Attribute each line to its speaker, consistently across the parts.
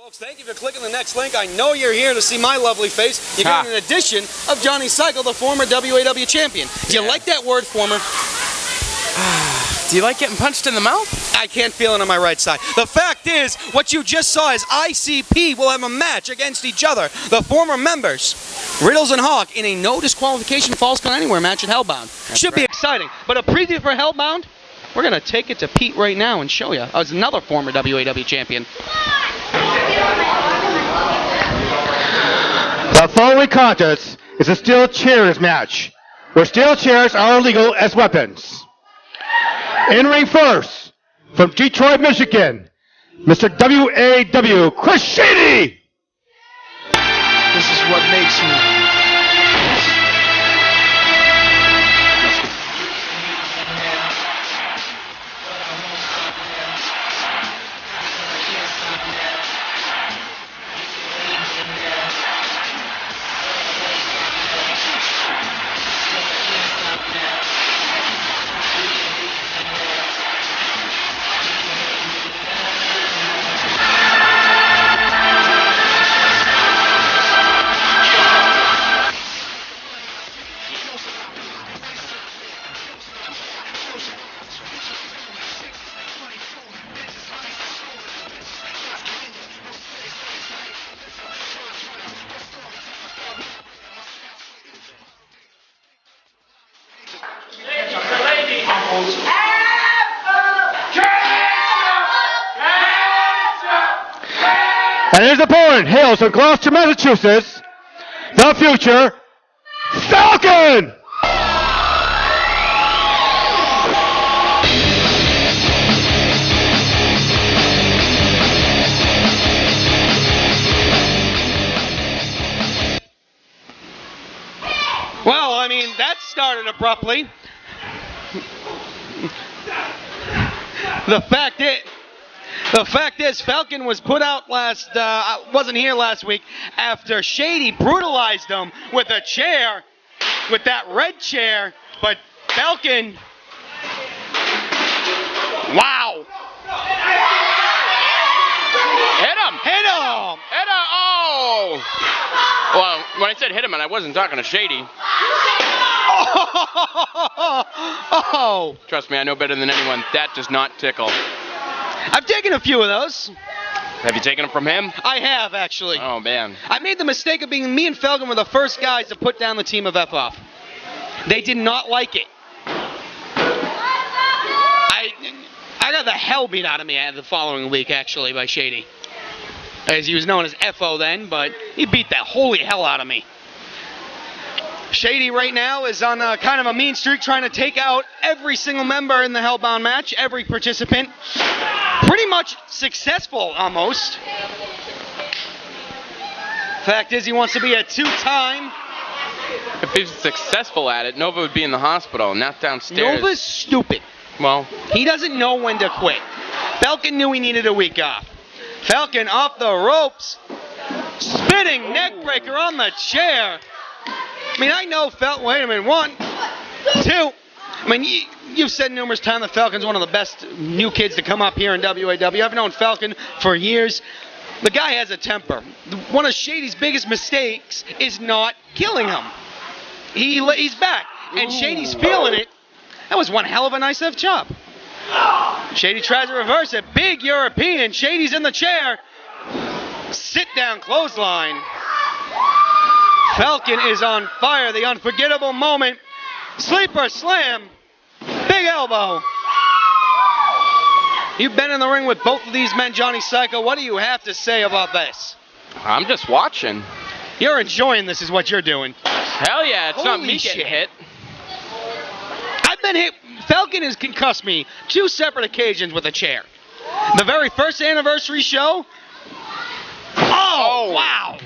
Speaker 1: Folks, thank you for clicking the next link. I know you're here to see my lovely face. You're getting an edition of Johnny Cycle, the former WAW champion. Do you like that word, former?
Speaker 2: Do you like getting punched in the mouth?
Speaker 1: I can't feel it on my right side. The fact is, what you just saw is ICP will have a match against each other. The former members, Riddles and Hawk, in a no disqualification Falls Count Anywhere match at Hellbound. Should be exciting. But a preview for Hellbound, we're going to take it to Pete right now and show you. As another former WAW champion.
Speaker 3: The following contest is a steel chairs match, where steel chairs are illegal as weapons. In ring first, from Detroit, Michigan, Mr. WAW, Chris Shady.
Speaker 4: This is what makes me.
Speaker 3: And his opponent hails from Gloucester, Massachusetts, the future Falcon!
Speaker 1: Well, I mean, that started abruptly. The fact is, Falcon was put out wasn't here last week after Shady brutalized him with a chair, with that red chair. But Falcon, wow.
Speaker 2: Hit him!
Speaker 1: Hit him!
Speaker 2: Hit him! Oh! Well, when I said hit him, and I wasn't talking to Shady.
Speaker 1: Oh!
Speaker 2: Trust me, I know better than anyone. That does not tickle.
Speaker 1: I've taken a few of those.
Speaker 2: Have you taken them from him?
Speaker 1: I have, actually.
Speaker 2: Oh, man.
Speaker 1: I made the mistake of being, me and Falcon were the first guys to put down the team of F-Off. They did not like it. I got the hell beat out of me the following week, actually, by Shady. As he was known as FO then, but he beat the holy hell out of me. Shady right now is on kind of a mean streak, trying to take out every single member in the Hellbound match, every participant. Pretty much successful, almost. Fact is, he wants to be a two-time.
Speaker 2: If he was successful at it, Nova would be in the hospital, not downstairs.
Speaker 1: Nova's stupid.
Speaker 2: Well,
Speaker 1: He doesn't know when to quit. Falcon knew he needed a week off. Falcon off the ropes. Spinning neckbreaker on the chair. I mean, I know wait a minute, 1, 2. I mean, you've said numerous times that Falcon's one of the best new kids to come up here in WAW. I've known Falcon for years. The guy has a temper. One of Shady's biggest mistakes is not killing him. He's back, and Shady's feeling it. That was one hell of a nice left chop. Shady tries to reverse it. Big European. Shady's in the chair. Sit down clothesline. Falcon is on fire. The unforgettable moment. Sleeper slam. Big elbow. You've been in the ring with both of these men, Johnny Psycho. What do you have to say about this?
Speaker 2: I'm just watching.
Speaker 1: You're enjoying this is what you're doing.
Speaker 2: Hell yeah, it's not
Speaker 1: Holy
Speaker 2: me
Speaker 1: shit.
Speaker 2: getting hit.
Speaker 1: I've been hit. Falcon has concussed me 2 separate occasions with a chair. The very first anniversary show. Oh, wow.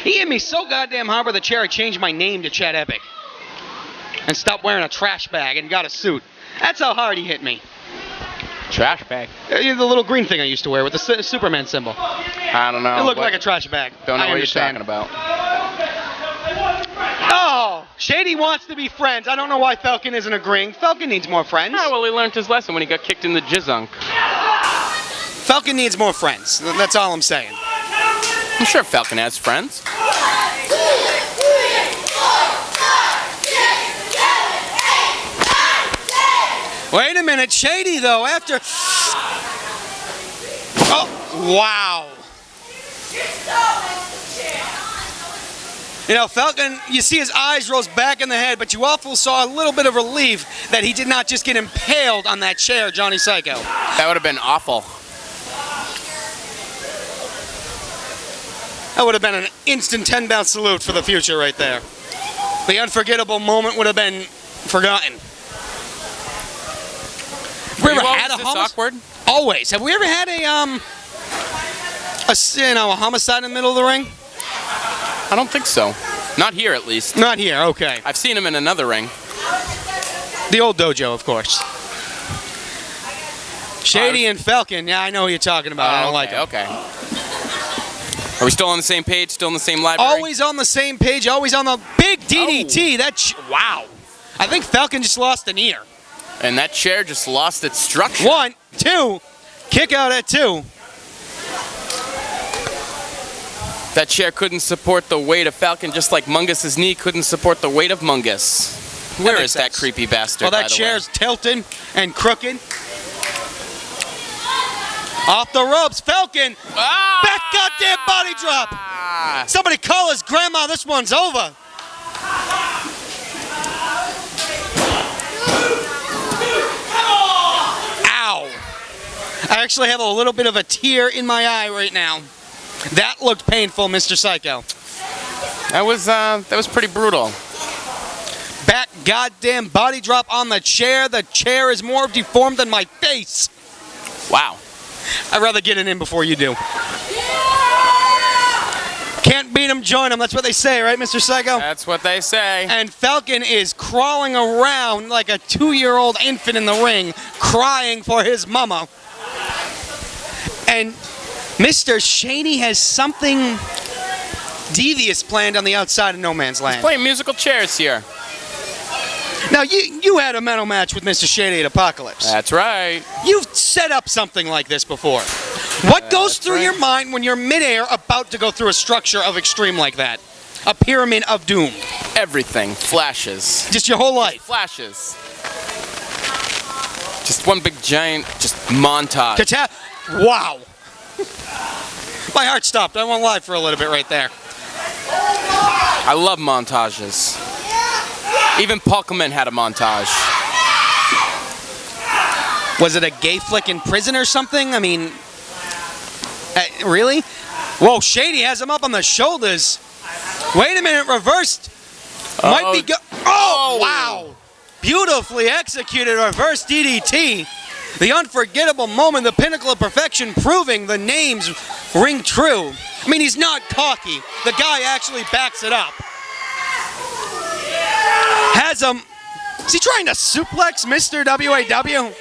Speaker 1: He hit me so goddamn hard with a chair, I changed my name to Chad Epic. And stopped wearing a trash bag and got a suit. That's how hard he hit me.
Speaker 2: Trash bag.
Speaker 1: The little green thing I used to wear with the Superman symbol.
Speaker 2: I don't know.
Speaker 1: It looked like a trash bag.
Speaker 2: Don't know
Speaker 1: I
Speaker 2: what
Speaker 1: understand.
Speaker 2: you're talking about.
Speaker 1: Oh, Shady wants to be friends. I don't know why Falcon isn't agreeing. Falcon needs more friends.
Speaker 2: Oh, well, he learned his lesson when he got kicked in the jizzunk.
Speaker 1: Falcon needs more friends. That's all I'm saying.
Speaker 2: I'm sure Falcon has friends.
Speaker 1: Wait a minute, Shady though, after... Oh, wow. You know, Falcon, you see his eyes rolls back in the head, but you also saw a little bit of relief that he did not just get impaled on that chair, Johnny Psycho.
Speaker 2: That would have been awful.
Speaker 1: That would have been an instant 10-bounce salute for the future right there. The unforgettable moment would have been forgotten. Have we ever had a
Speaker 2: awkward?
Speaker 1: Always. Have we ever had a homicide in the middle of the ring?
Speaker 2: I don't think so. Not here, at least.
Speaker 1: Not here, okay.
Speaker 2: I've seen him in another ring.
Speaker 1: The old dojo, of course. Shady and Falcon, yeah, I know who you're talking about. I don't like it.
Speaker 2: Okay. Are we still on the same page? Still in the same library?
Speaker 1: Always on the same page, always on the big DDT. Wow. I think Falcon just lost an ear.
Speaker 2: And that chair just lost its structure.
Speaker 1: 1, 2, kick out at 2.
Speaker 2: That chair couldn't support the weight of Falcon, just like Mungus's knee couldn't support the weight of Mungus. Where is that creepy bastard?
Speaker 1: Well, that chair's tilted and crooked. Off the ropes, Falcon. Back goddamn body drop. Somebody call his grandma. This one's over. Ow. I actually have a little bit of a tear in my eye right now. That looked painful, Mr. Psycho.
Speaker 2: That was pretty brutal.
Speaker 1: Back goddamn body drop on the chair. The chair is more deformed than my face.
Speaker 2: Wow.
Speaker 1: I'd rather get it in before you do. Can't beat him, join him. That's what they say, right, Mr. Psycho?
Speaker 2: That's what they say.
Speaker 1: And Falcon is crawling around like a 2-year-old infant in the ring, crying for his mama. And Mr. Shady has something devious planned on the outside of No Man's Land.
Speaker 2: He's playing musical chairs here.
Speaker 1: Now, you had a mental match with Mr. Shady at Apocalypse.
Speaker 2: That's right.
Speaker 1: You've set up something like this before. What goes through your mind when you're midair about to go through a structure of extreme like that? A pyramid of doom.
Speaker 2: Everything flashes.
Speaker 1: Just your whole life.
Speaker 2: Flashes. Just one big giant, just montage.
Speaker 1: Wow. My heart stopped. I went live for a little bit right there.
Speaker 2: I love montages. Even Paul Clement had a montage.
Speaker 1: Was it a gay flick in prison or something? I mean, really? Whoa, Shady has him up on the shoulders. Wait a minute, reversed. Might be oh, wow. Beautifully executed reverse DDT. The unforgettable moment, the pinnacle of perfection, proving the names ring true. I mean, he's not cocky. The guy actually backs it up. Has him. Is he trying to suplex Mr. WAW?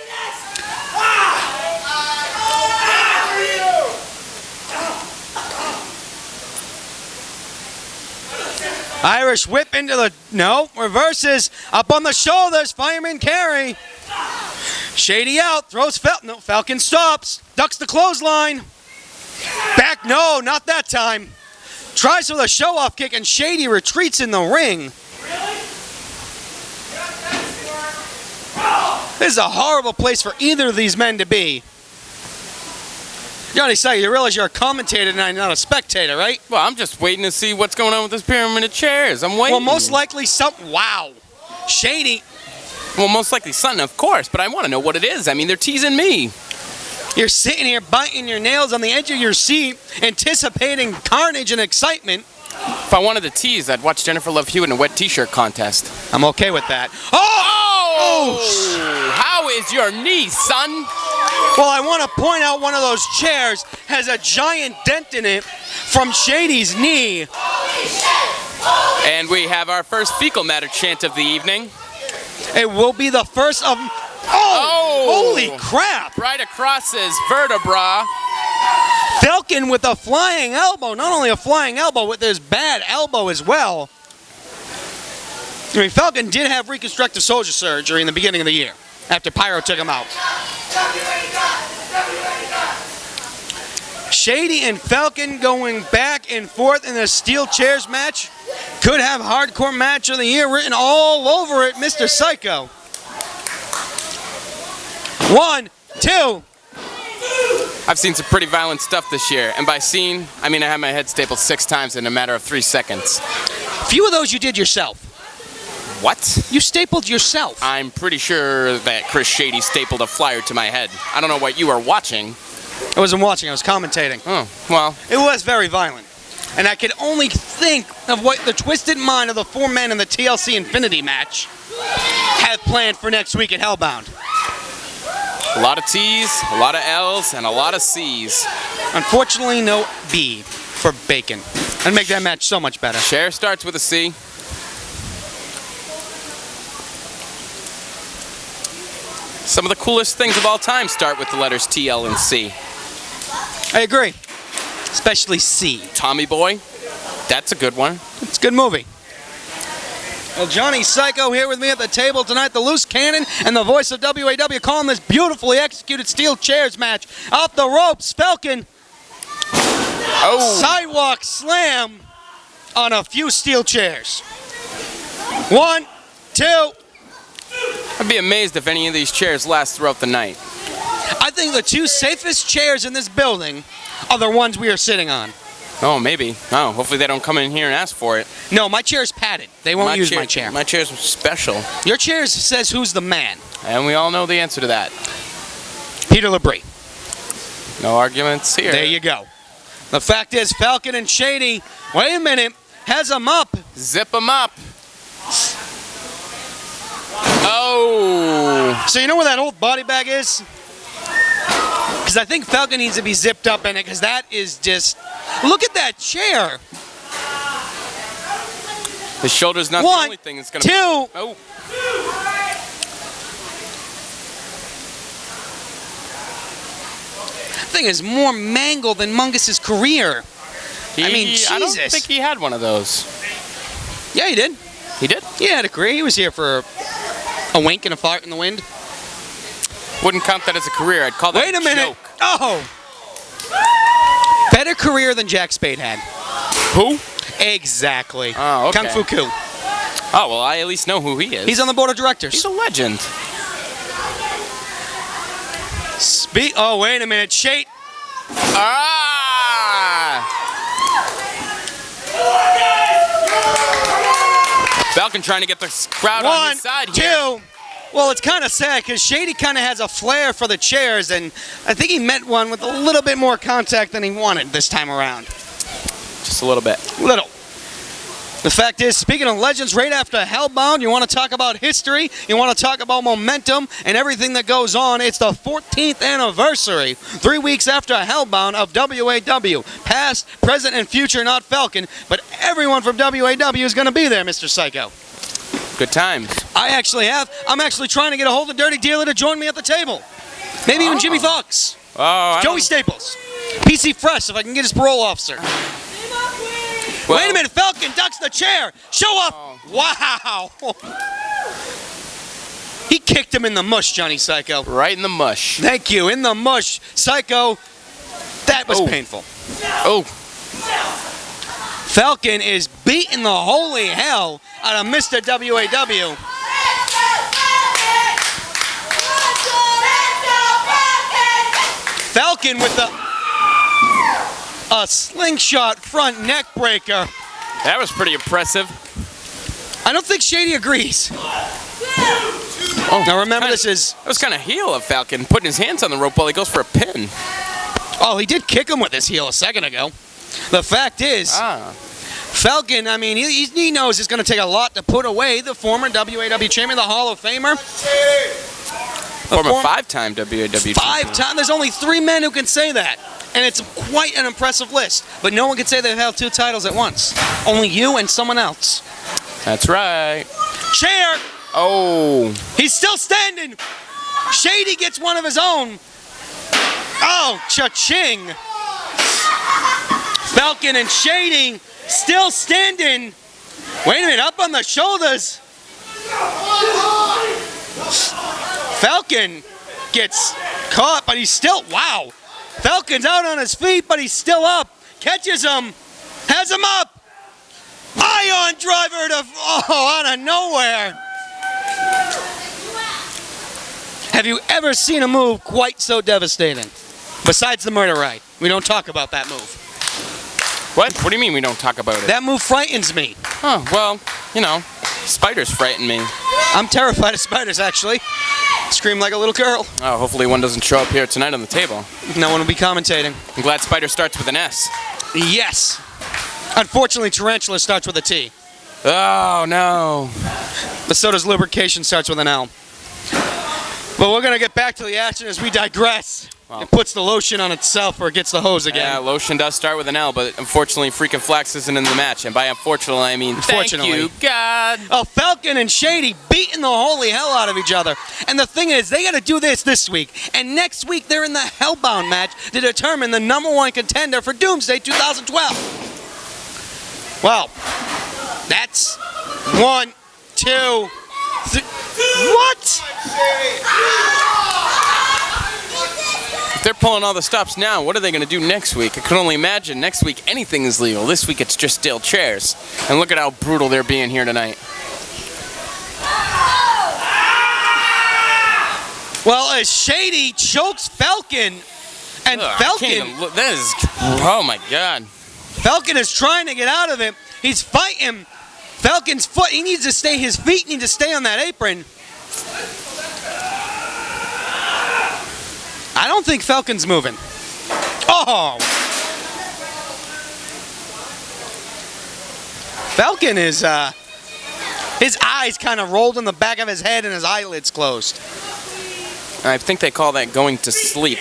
Speaker 1: Irish whip into the, no, reverses, up on the shoulders, fireman carry. Shady out, throws Falcon stops, ducks the clothesline. Back, no, not that time. Tries for the show-off kick and Shady retreats in the ring. This is a horrible place for either of these men to be. Johnny Psycho, you realize you're a commentator tonight, not a spectator, right?
Speaker 2: Well, I'm just waiting to see what's going on with this pyramid of chairs. I'm waiting.
Speaker 1: Well, most likely wow. Shady.
Speaker 2: Well, most likely something, of course, but I want to know what it is. I mean, they're teasing me.
Speaker 1: You're sitting here biting your nails on the edge of your seat, anticipating carnage and excitement.
Speaker 2: If I wanted to tease, I'd watch Jennifer Love Hewitt in a wet t-shirt contest.
Speaker 1: I'm okay with that.
Speaker 2: Oh! How is your knee, son?
Speaker 1: Well, I want to point out one of those chairs has a giant dent in it from Shady's knee.
Speaker 2: And we have our first fecal matter chant of the evening.
Speaker 1: It will be the first of... Oh! Holy crap!
Speaker 2: Right across his vertebra.
Speaker 1: Falcon with a flying elbow. Not only a flying elbow, with his bad elbow as well. I mean, Falcon did have reconstructive soldier surgery in the beginning of the year after Pyro took him out. Shady and Falcon going back and forth in a steel chairs match. Could have hardcore match of the year written all over it, Mr. Psycho. 1, 2.
Speaker 2: I've seen some pretty violent stuff this year, and by seen, I mean I had my head stapled 6 times in a matter of 3 seconds.
Speaker 1: Few of those you did yourself.
Speaker 2: What?
Speaker 1: You stapled yourself.
Speaker 2: I'm pretty sure that Chris Shady stapled a flyer to my head. I don't know what you are watching.
Speaker 1: I wasn't watching, I was commentating.
Speaker 2: Oh, well.
Speaker 1: It was very violent. And I could only think of what the twisted mind of the 4 men in the TLC Infinity match have planned for next week at Hellbound.
Speaker 2: A lot of T's, a lot of L's, and a lot of C's.
Speaker 1: Unfortunately, no B for Bacon. That'd make that match so much better.
Speaker 2: Cher starts with a C. Some of the coolest things of all time start with the letters T, L, and C.
Speaker 1: I agree. Especially C.
Speaker 2: Tommy Boy, that's a good one.
Speaker 1: It's a good movie. Well, Johnny Psycho here with me at the table tonight, the loose cannon and the voice of WAW calling this beautifully executed steel chairs match. Off the ropes, Falcon.
Speaker 2: Oh.
Speaker 1: Sidewalk slam on a few steel chairs. 1, 2.
Speaker 2: I'd be amazed if any of these chairs last throughout the night.
Speaker 1: I think the 2 safest chairs in this building are the ones we are sitting on.
Speaker 2: Oh, maybe. Oh, hopefully they don't come in here and ask for it.
Speaker 1: No, my chair's padded. They won't use my chair.
Speaker 2: My chair's special.
Speaker 1: Your chair says who's the man.
Speaker 2: And we all know the answer to that.
Speaker 1: Peter Labrie.
Speaker 2: No arguments here.
Speaker 1: There you go. The fact is, Falcon and Shady, wait a minute, has him up.
Speaker 2: Zip them up. Oh.
Speaker 1: So you know where that old body bag is? Because I think Falcon needs to be zipped up in it, because that is just... Look at that chair.
Speaker 2: His shoulder's not
Speaker 1: 1,
Speaker 2: the only thing that's going to...
Speaker 1: 2.
Speaker 2: Oh.
Speaker 1: Thing is more mangled than Mungus's career. I mean, Jesus.
Speaker 2: I don't think he had one of those.
Speaker 1: Yeah, he did.
Speaker 2: He did?
Speaker 1: He had a career. He was here for a wink and a fart in the wind.
Speaker 2: Wouldn't count that as a career. I'd call that
Speaker 1: Wait a minute.
Speaker 2: joke.
Speaker 1: Oh. Better career than Jack Spade had.
Speaker 2: Who?
Speaker 1: Exactly.
Speaker 2: Oh, okay.
Speaker 1: Kung Fu Koo.
Speaker 2: Oh, well, I at least know who he is.
Speaker 1: He's on the board of directors.
Speaker 2: He's a legend.
Speaker 1: Oh, wait a minute. Shade.
Speaker 2: Ah! Falcon trying to get the crowd on his side here.
Speaker 1: 1, 2. Well, it's kind of sad because Shady kind of has a flair for the chairs, and I think he met one with a little bit more contact than he wanted this time around.
Speaker 2: Just a little bit.
Speaker 1: Little. The fact is, speaking of legends, right after Hellbound, you want to talk about history, you want to talk about momentum and everything that goes on. It's the 14th anniversary, 3 weeks after Hellbound of WAW. Past, present, and future, not Falcon, but everyone from WAW is going to be there, Mr. Psycho.
Speaker 2: Good times.
Speaker 1: I'm actually trying to get a hold of Dirty Dealer to join me at the table. Maybe even Jimmy Fox.
Speaker 2: Oh,
Speaker 1: Joey Staples. PC Fresh, if I can get his parole officer.
Speaker 2: Well,
Speaker 1: Wait a minute, Falcon ducks the chair. Show up. Wow. He kicked him in the mush, Johnny Psycho.
Speaker 2: Right in the mush.
Speaker 1: Thank you, in the mush. Psycho, that was painful.
Speaker 2: Oh.
Speaker 1: Falcon is beating the holy hell out of Mr. WAW. Falcon with a slingshot front neck breaker.
Speaker 2: That was pretty impressive.
Speaker 1: I don't think Shady agrees.
Speaker 2: Oh,
Speaker 1: Now remember, this is...
Speaker 2: That was kind of heel of Falcon, putting his hands on the rope while he goes for a pin.
Speaker 1: Oh, he did kick him with his heel a second ago. The fact is, Falcon, I mean, he knows it's going to take a lot to put away the former WAW champion, the Hall of Famer.
Speaker 2: Former 5-time WAW champion.
Speaker 1: 5-time. There's only 3 men who can say that. And it's quite an impressive list. But no one can say they've held 2 titles at once. Only you and someone else.
Speaker 2: That's right.
Speaker 1: Chair!
Speaker 2: Oh.
Speaker 1: He's still standing! Shady gets one of his own. Oh, cha-ching! Falcon and Shady still standing. Wait a minute, up on the shoulders. Falcon gets caught, but he's still, wow. Falcon's out on his feet, but he's still up. Catches him, has him up. Ion driver to, out of nowhere. Have you ever seen a move quite so devastating? Besides the murder ride. We don't talk about that move.
Speaker 2: What? What do you mean we don't talk about it?
Speaker 1: That move frightens me.
Speaker 2: Oh, well, you know, spiders frighten me.
Speaker 1: I'm terrified of spiders, actually. Scream like a little girl.
Speaker 2: Oh, hopefully one doesn't show up here tonight on the table.
Speaker 1: No one will be commentating.
Speaker 2: I'm glad spider starts with an S.
Speaker 1: Yes. Unfortunately, tarantula starts with a T.
Speaker 2: Oh, no.
Speaker 1: But so does lubrication starts with an L. But we're going to get back to the action as we digress.
Speaker 2: Wow.
Speaker 1: It puts the lotion on itself or it gets the hose again.
Speaker 2: Yeah, lotion does start with an L, but unfortunately, freaking Flax isn't in the match. And by unfortunately, I mean
Speaker 1: Fortunately.
Speaker 2: thank you, God.
Speaker 1: Oh, Falcon and Shady beating the holy hell out of each other. And the thing is, they got to do this week. And next week, they're in the Hellbound match to determine the #1 contender for Doomsday 2012. Well, that's 1, 2, 3. What?
Speaker 2: If they're pulling all the stops now, what are they going to do next week? I can only imagine. Next week, anything is legal. This week, it's just steel chairs. And look at how brutal they're being here tonight.
Speaker 1: Well, as Shady chokes Falcon, and
Speaker 2: Ugh,
Speaker 1: Falcon,
Speaker 2: that is, oh my God.
Speaker 1: Falcon is trying to get out of it. He's fighting. Falcon's foot, he needs to stay, his feet need to stay on that apron. I don't think Falcon's moving. Oh! Falcon is, his eyes kind of rolled in the back of his head and his eyelids closed.
Speaker 2: I think they call that going to sleep.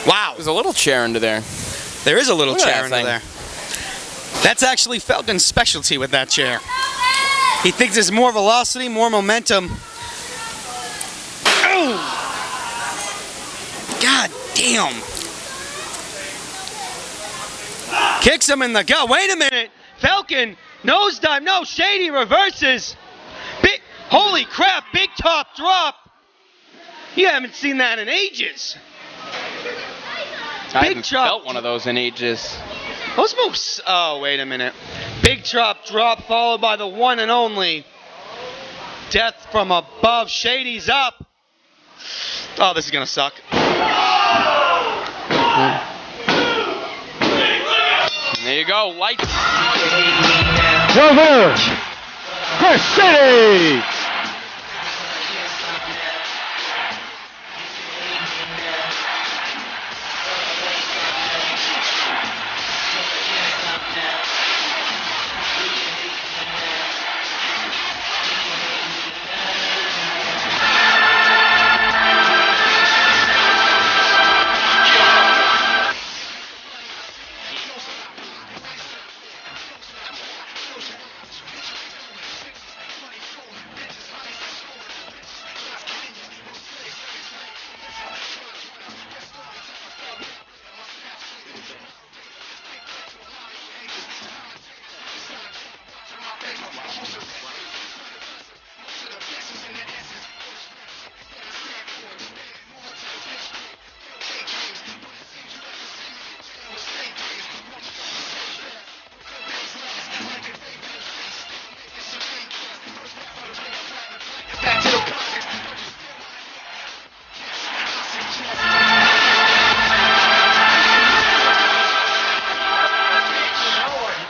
Speaker 1: Wow.
Speaker 2: There's a little chair under there.
Speaker 1: There is a little
Speaker 2: Look at
Speaker 1: chair
Speaker 2: that
Speaker 1: under
Speaker 2: thing.
Speaker 1: there. That's actually Falcon's specialty with that chair. He thinks there's more velocity, more momentum. Oh! God damn. Kicks him in the gut. Wait a minute. Falcon, nosedive. No, Shady reverses. Big, holy crap, big top drop. You haven't seen that in ages.
Speaker 2: I
Speaker 1: Big
Speaker 2: haven't
Speaker 1: chop.
Speaker 2: felt one of those in ages.
Speaker 1: Those moves. Oh, wait a minute. Big chop drop followed by the one and only death from above. Shady's up. Oh, this is going to suck.
Speaker 2: There you go, lights.
Speaker 3: Your winner, Chris Shady.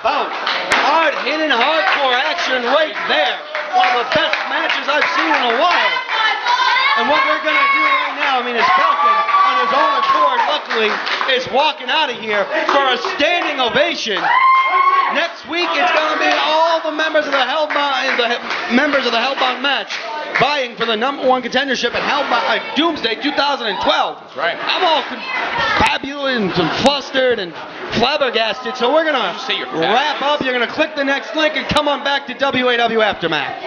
Speaker 1: Boom. Hard hitting, hardcore action right there. One of the best matches I've seen in a while. And what we're going to do right now, is Falcon, on his own accord, luckily, is walking out of here for a standing ovation. Next week, it's going to be all the members of the Hellbound match vying for the #1 contendership at Doomsday 2012.
Speaker 2: That's right.
Speaker 1: I'm all fabulous and flustered and flabbergasted, so we're going to
Speaker 2: Say you're
Speaker 1: wrap up. You're going to click the next link and come on back to WAW Aftermath.